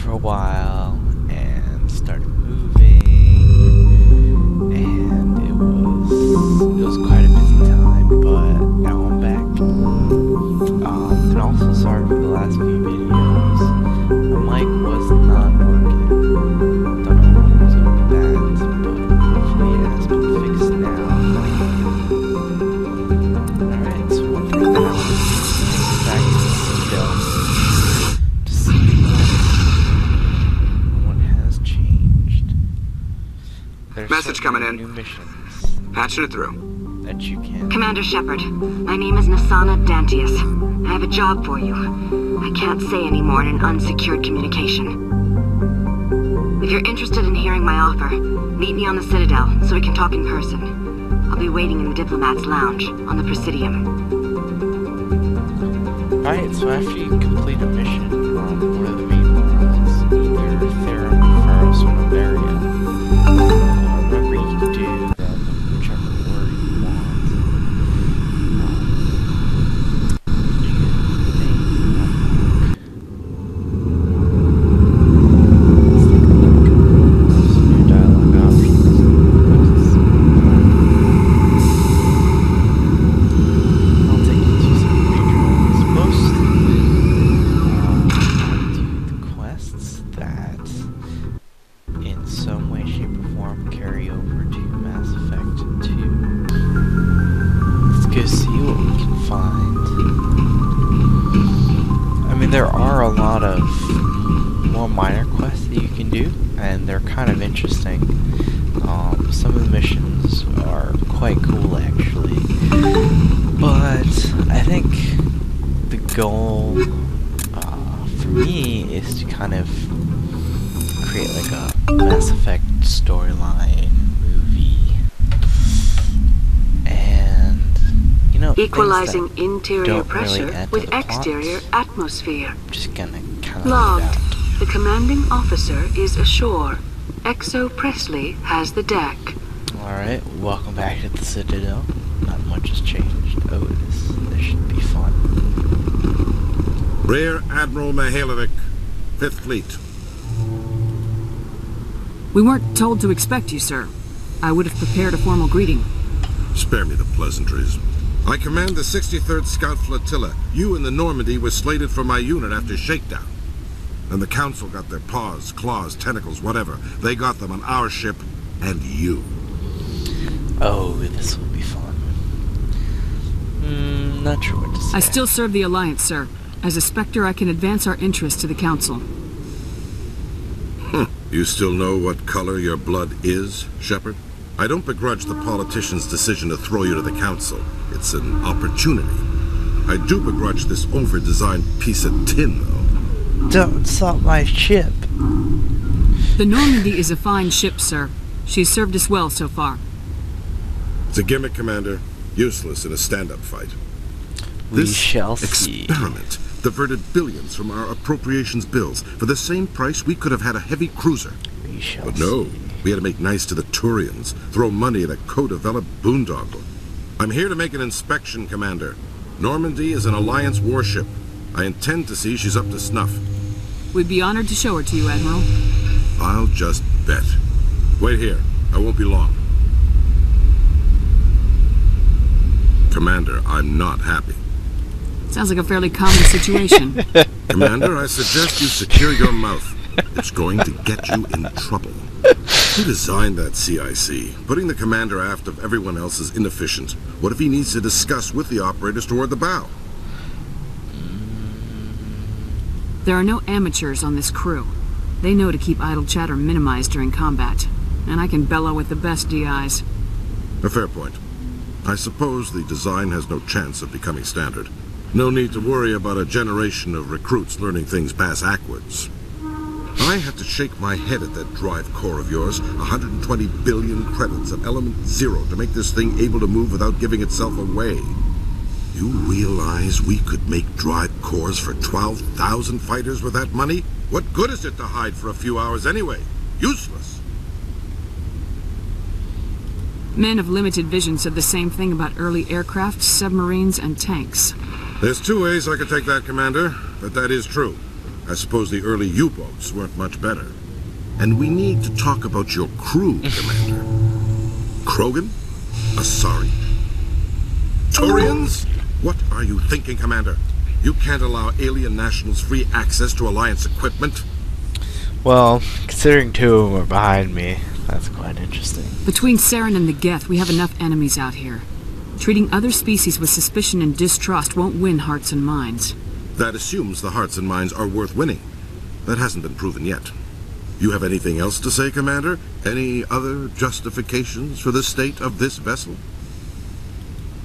for a while and started moving, and it was quite a busy time, but now I'm back. And also sorry for the last few videos. My mic was not working. Don't know what was up with that, but hopefully it has been fixed now. Alright, so one thing now is back to the Sentinel to see what has changed. There's message coming in. New missions Patching it through. that you can. Commander Shepard, my name is Nasana Dantius. I have a job for you. I can't say any more in an unsecured communication. If you're interested in hearing my offer, meet me on the Citadel so we can talk in person. I'll be waiting in the Diplomat's Lounge on the Presidium. Alright, so after you complete a mission, what are the main ones? Either Therum, Faros, or Novaria. Remember, you can do them whichever word you want. Some new dialogue options. I'll take you to some major ones. Mostly do the quests that in some way, shape, or form carry over to Mass Effect 2. Let's go see what we can find. I mean, there are a lot of more minor quests that you can do, and they're kind of interesting. Some of the missions are quite cool, actually. But I think the goal for me is to kind of create like a Mass Effect storyline movie, and you know, Equalizing things interior don't pressure really add to with the exterior plots. atmosphere. I'm just gonna kind of Logged. The commanding officer is ashore. Exo Presley has the deck. Alright, welcome back to the Citadel. Not much has changed. Oh, this should be fun. Rear Admiral Mihailovic, 5th Fleet. We weren't told to expect you, sir. I would have prepared a formal greeting. Spare me the pleasantries. I command the 63rd Scout Flotilla. You and the Normandy were slated for my unit after shakedown. And the Council got their paws, claws, tentacles, whatever. They got them on our ship, and you. Oh, this will be fun. Not sure what to say. I still serve the Alliance, sir. As a Spectre, I can advance our interests to the Council. You still know what color your blood is, Shepard? I don't begrudge the politician's decision to throw you to the Council. It's an opportunity. I do begrudge this over-designed piece of tin, though. Don't salt my ship. The Normandy is a fine ship, sir. She's served us well so far. It's a gimmick, Commander. Useless in a stand-up fight. We shall see. Experiment diverted billions from our appropriations bills. For the same price, we could have had a heavy cruiser. We shall But no, see. we had to make nice to the Turians, throw money at a co-developed boondoggle. I'm here to make an inspection, Commander. Normandy is an Alliance warship. I intend to see she's up to snuff. We'd be honored to show her to you, Admiral. I'll just bet. Wait here. I won't be long. Commander, I'm not happy. Sounds like a fairly common situation. Commander, I suggest you secure your mouth. It's going to get you in trouble. Who designed that CIC? Putting the commander aft of everyone else is inefficient. What if he needs to discuss with the operators toward the bow? There are no amateurs on this crew. They know to keep idle chatter minimized during combat. And I can bellow with the best DIs. A fair point. I suppose the design has no chance of becoming standard. No need to worry about a generation of recruits learning things bass-ackwards. I have to shake my head at that drive core of yours. 120 billion credits of element 0 to make this thing able to move without giving itself away. You realize we could make drive cores for 12,000 fighters with that money? What good is it to hide for a few hours anyway? Useless. Men of limited vision said the same thing about early aircraft, submarines, and tanks. There's two ways I could take that, Commander, but that is true. I suppose the early U-boats weren't much better. And we need to talk about your crew, Commander. Krogan? Asari? Turians? What are you thinking, Commander? You can't allow alien nationals free access to Alliance equipment? Well, considering two of them are behind me, that's quite interesting. Between Saren and the Geth, we have enough enemies out here. Treating other species with suspicion and distrust won't win hearts and minds. That assumes the hearts and minds are worth winning. That hasn't been proven yet. You have anything else to say, Commander? Any other justifications for the state of this vessel?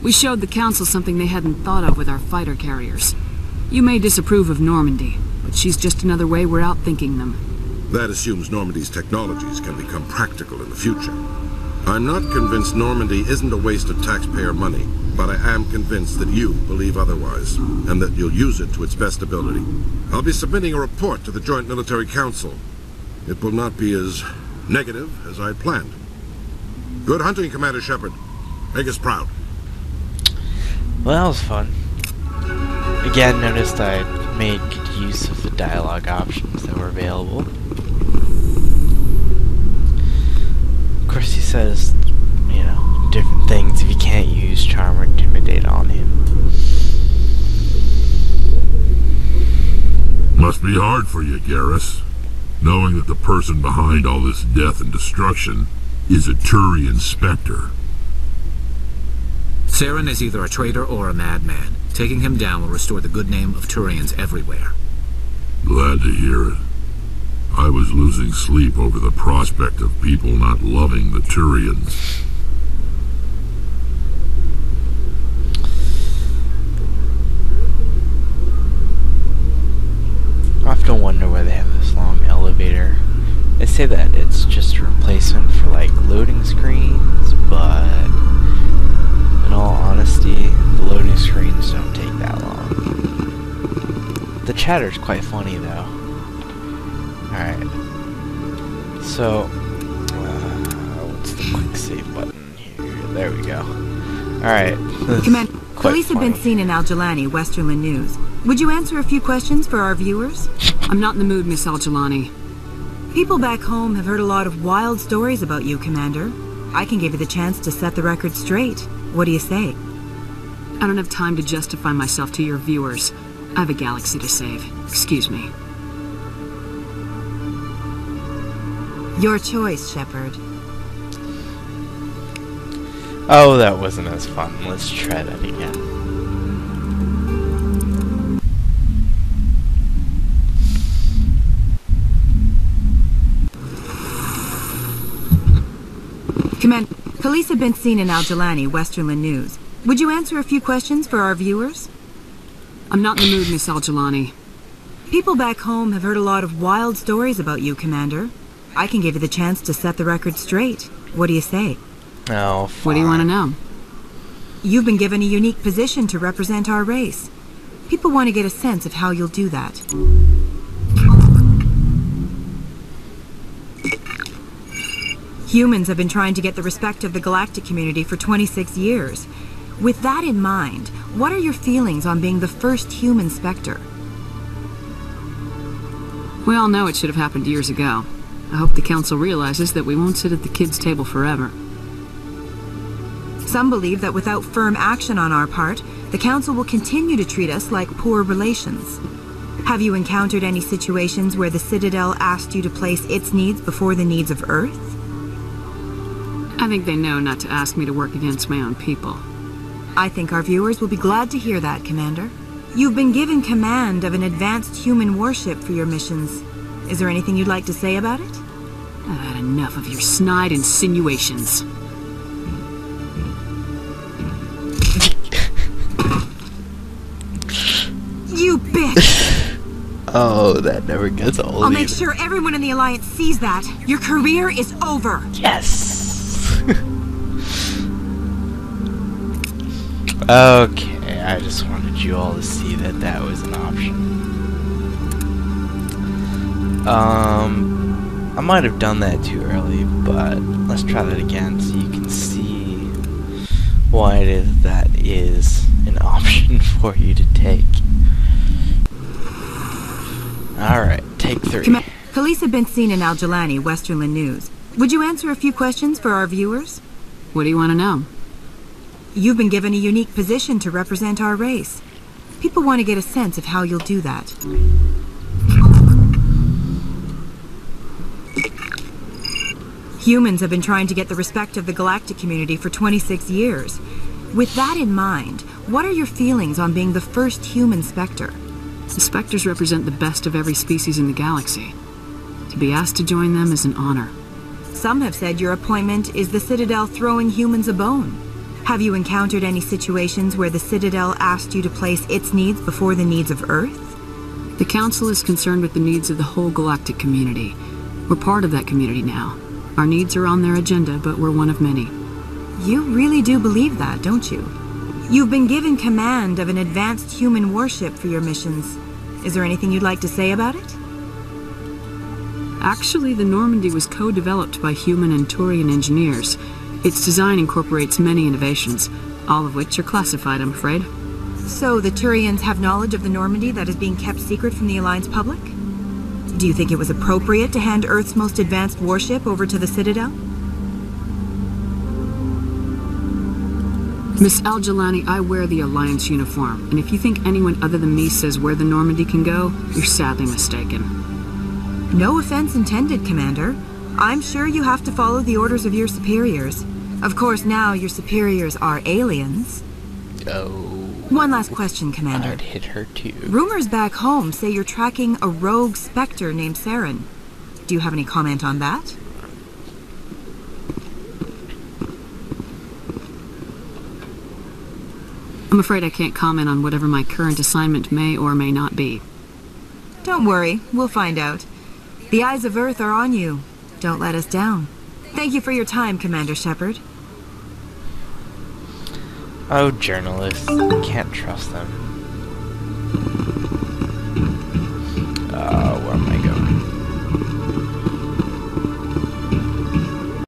We showed the Council something they hadn't thought of with our fighter carriers. You may disapprove of Normandy, but she's just another way we're outthinking them. That assumes Normandy's technologies can become practical in the future. I'm not convinced Normandy isn't a waste of taxpayer money, but I am convinced that you believe otherwise, and that you'll use it to its best ability. I'll be submitting a report to the Joint Military Council. It will not be as negative as I planned. Good hunting, Commander Shepard. Make us proud. Well, that was fun. Again, noticed I made good use of the dialogue options that were available. Of course, he says, you know, different things if you can't use charm or intimidate on him. Must be hard for you, Garrus, knowing that the person behind all this death and destruction is a Turian Spectre. Saren is either a traitor or a madman. Taking him down will restore the good name of Turians everywhere. Glad to hear it. I was losing sleep over the prospect of people not loving the Turians. I often wonder why they have this long elevator. They say that it's just a replacement for like loading screens, but in all honesty, the loading screens don't take that long. The chatter's quite funny though. Alright. So, what's the quick save button here? There we go. Alright. Commander, Quite police have been funny. seen in Al-Jalani, Westerland News. Would you answer a few questions for our viewers? I'm not in the mood, Miss Al-Jalani. People back home have heard a lot of wild stories about you, Commander. I can give you the chance to set the record straight. What do you say? I don't have time to justify myself to your viewers. I have a galaxy to save. Excuse me. Your choice, Shepard. Oh, that wasn't as fun. Let's try that again. Commander, police have been seen in Al-Jalani, Westerland News. Would you answer a few questions for our viewers? I'm not in the mood, Miss Al-Jalani. People back home have heard a lot of wild stories about you, Commander. I can give you the chance to set the record straight. What do you say? Oh, What do you want to fine. know? You've been given a unique position to represent our race. People want to get a sense of how you'll do that. Humans have been trying to get the respect of the galactic community for 26 years. With that in mind, what are your feelings on being the first human Spectre? We all know it should have happened years ago. I hope the Council realizes that we won't sit at the kids' table forever. Some believe that without firm action on our part, the Council will continue to treat us like poor relations. Have you encountered any situations where the Citadel asked you to place its needs before the needs of Earth? I think they know not to ask me to work against my own people. I think our viewers will be glad to hear that, Commander. You've been given command of an advanced human warship for your missions. Is there anything you'd like to say about it? I've had enough of your snide insinuations. You bitch! Oh, that never gets old. I'll make either. sure everyone in the Alliance sees that. Your career is over. Yes. Okay, I just wanted you all to see that that was an option. I might have done that too early, but let's try that again so you can see why it is that is an option for you to take. Alright, take 3. Police have been seen in Al-Jalani, Westerland News. Would you answer a few questions for our viewers? What do you want to know? You've been given a unique position to represent our race. People want to get a sense of how you'll do that. Humans have been trying to get the respect of the galactic community for 26 years. With that in mind, what are your feelings on being the first human Spectre? The Spectres represent the best of every species in the galaxy. To be asked to join them is an honor. Some have said your appointment is the Citadel throwing humans a bone. Have you encountered any situations where the Citadel asked you to place its needs before the needs of Earth? The Council is concerned with the needs of the whole galactic community. We're part of that community now. Our needs are on their agenda, but we're one of many. You really do believe that, don't you? You've been given command of an advanced human warship for your missions. Is there anything you'd like to say about it? Actually, the Normandy was co-developed by human and Turian engineers. Its design incorporates many innovations, all of which are classified, I'm afraid. So the Turians have knowledge of the Normandy that is being kept secret from the Alliance public? Do you think it was appropriate to hand Earth's most advanced warship over to the Citadel? Miss Al-Jalani, I wear the Alliance uniform, and if you think anyone other than me says where the Normandy can go, you're sadly mistaken. No offense intended, Commander. I'm sure you have to follow the orders of your superiors. Of course, now your superiors are aliens. Oh. One last question, Commander. I'd hit her too. Rumors back home say you're tracking a rogue Spectre named Saren. Do you have any comment on that? I'm afraid I can't comment on whatever my current assignment may or may not be. Don't worry, we'll find out. The eyes of Earth are on you. Don't let us down. Thank you for your time, Commander Shepard. Oh, journalists. Can't trust them.